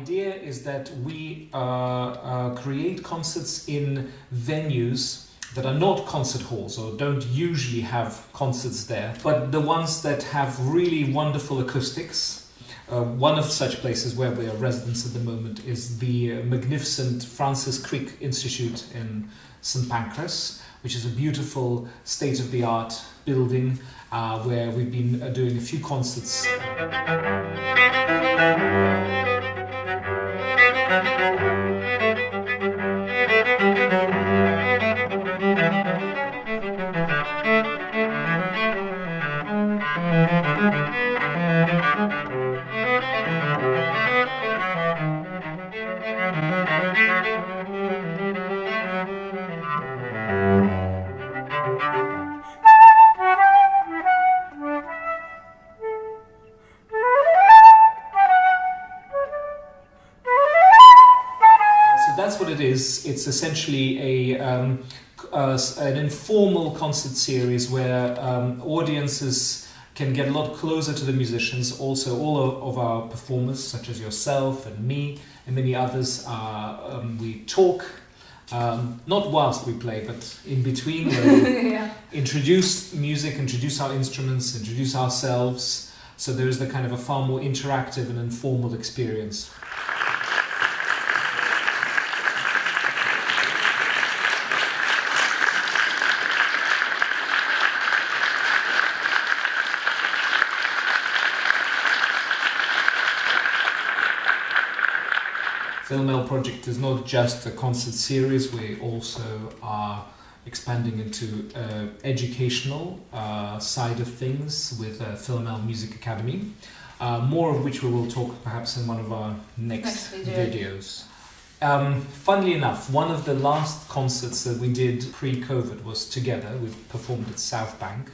idea is that we create concerts in venues that are not concert halls or don't usually have concerts there, but the ones that have really wonderful acoustics. One of such places where we are residents at the moment is the magnificent Francis Crick Institute in St. Pancras, which is a beautiful state-of-the-art building where we've been doing a few concerts. That's what it is. It's essentially an informal concert series where audiences can get a lot closer to the musicians. Also, all of our performers, such as yourself and me and many others, we talk, not whilst we play, but in between, where we introduce music, introduce our instruments, introduce ourselves. So there is the kind of a far more interactive and informal experience. Philomel Project is not just a concert series, we also are expanding into educational side of things with Philomel Music Academy, more of which we will talk perhaps in one of our next videos. Funnily enough, one of the last concerts that we did pre-COVID was together. We performed at South Bank.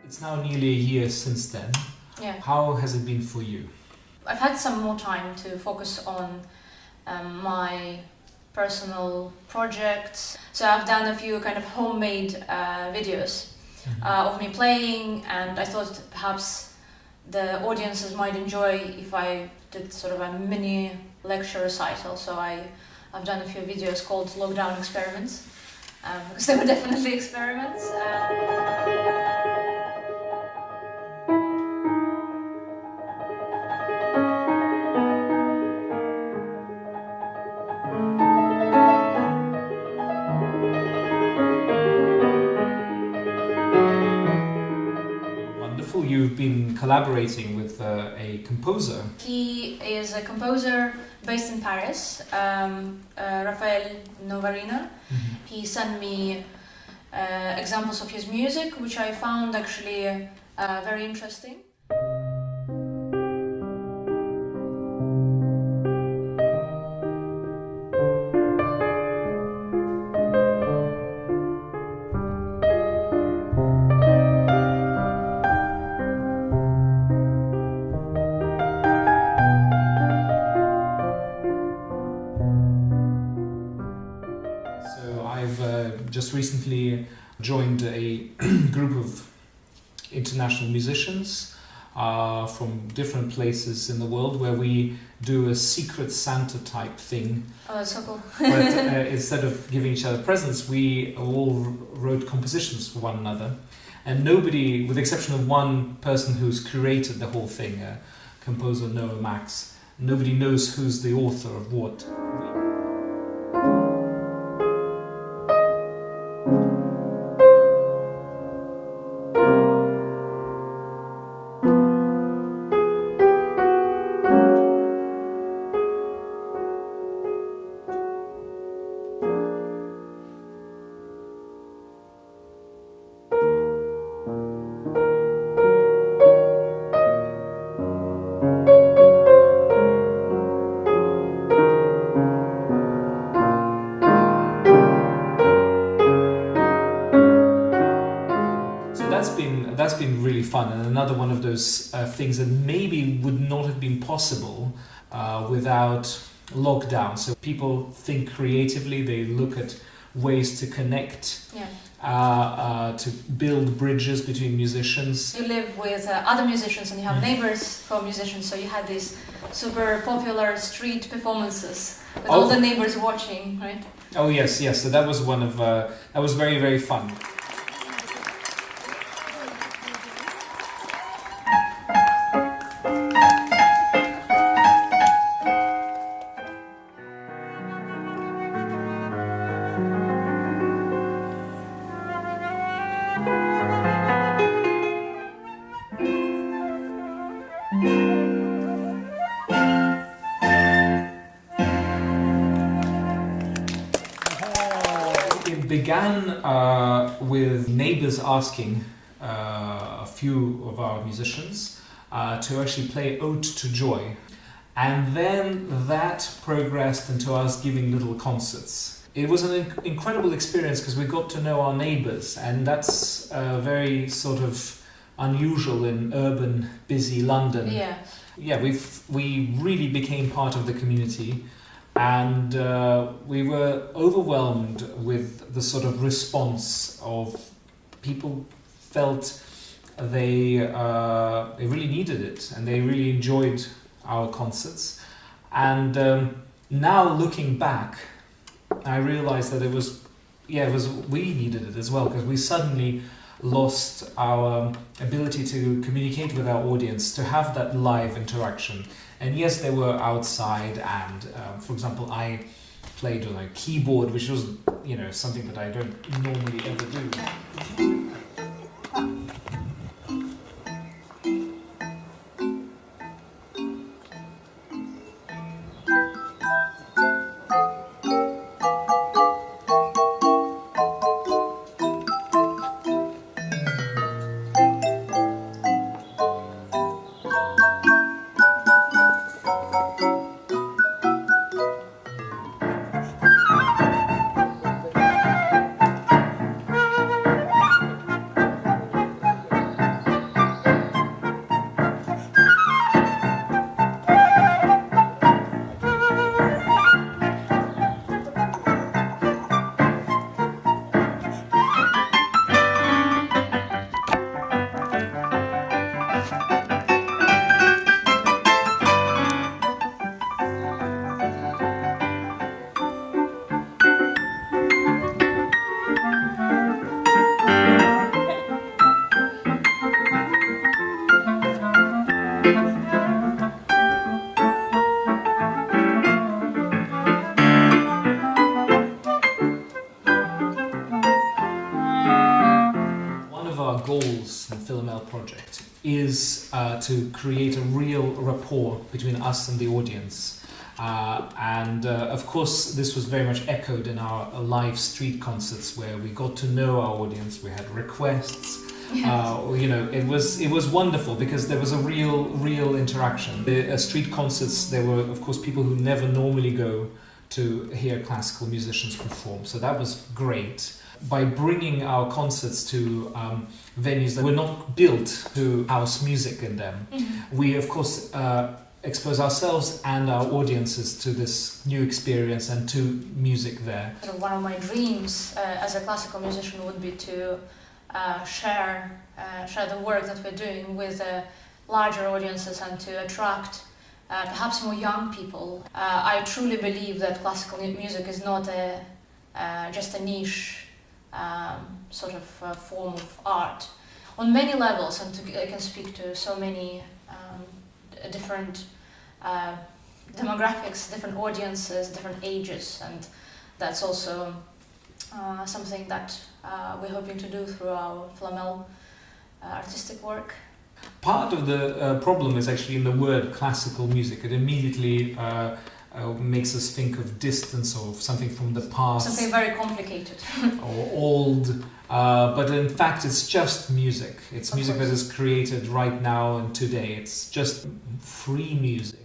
It's now nearly a year since then. Yeah. How has it been for you? I've had some more time to focus on my personal projects. So I've done a few kind of homemade videos of me playing, and I thought perhaps the audiences might enjoy if I did sort of a mini lecture recital. So I've done a few videos called Lockdown Experiments, because they were definitely experiments. You've been collaborating with a composer. He is a composer based in Paris, Pavel Timofeyevsky. He sent me examples of his music, which I found actually very interesting. Just recently joined a group of international musicians from different places in the world where we do a secret Santa type thing. Oh, that's so cool. But instead of giving each other presents, we all wrote compositions for one another. And nobody, with the exception of one person who's curated the whole thing, composer Noah Max, nobody knows who's the author of what. fun, and another one of those things that maybe would not have been possible without lockdown. So people think creatively, they look at ways to connect, to build bridges between musicians. You live with other musicians and you have neighbors who are musicians, so you had these super popular street performances with all the neighbors watching, right? Oh yes. So that was one of that was very, very fun. It began with neighbors asking a few of our musicians to actually play Ode to Joy. And then that progressed into us giving little concerts. It was an incredible experience because we got to know our neighbors, and that's very sort of unusual in urban, busy London. Yeah, we really became part of the community. And we were overwhelmed with the sort of response of people felt they really needed it and they really enjoyed our concerts. And now looking back, I realized that it was we needed it as well, because we suddenly lost our ability to communicate with our audience, to have that live interaction. And yes, they were outside, and for example, I played on a keyboard, which was, something that I don't normally ever do. Goals in Philomel Project is to create a real rapport between us and the audience. And of course, this was very much echoed in our live street concerts, where we got to know our audience. We had requests. Yes. It was wonderful because there was a real interaction. The street concerts, there were of course people who never normally go to hear classical musicians perform. So that was great. By bringing our concerts to venues that were not built to house music in them, we of course expose ourselves and our audiences to this new experience and to music there. One of my dreams as a classical musician would be to share the work that we're doing with larger audiences and to attract perhaps more young people. I truly believe that classical music is not just a niche sort of form of art on many levels, and I can speak to so many different demographics, different audiences, different ages, and that's also something that we're hoping to do through our Philomel artistic work. Part of the problem is actually in the word classical music. It immediately makes us think of distance or of something from the past. Something very complicated. Or old. But in fact, it's just music. It's music that is created right now and today. It's just free music.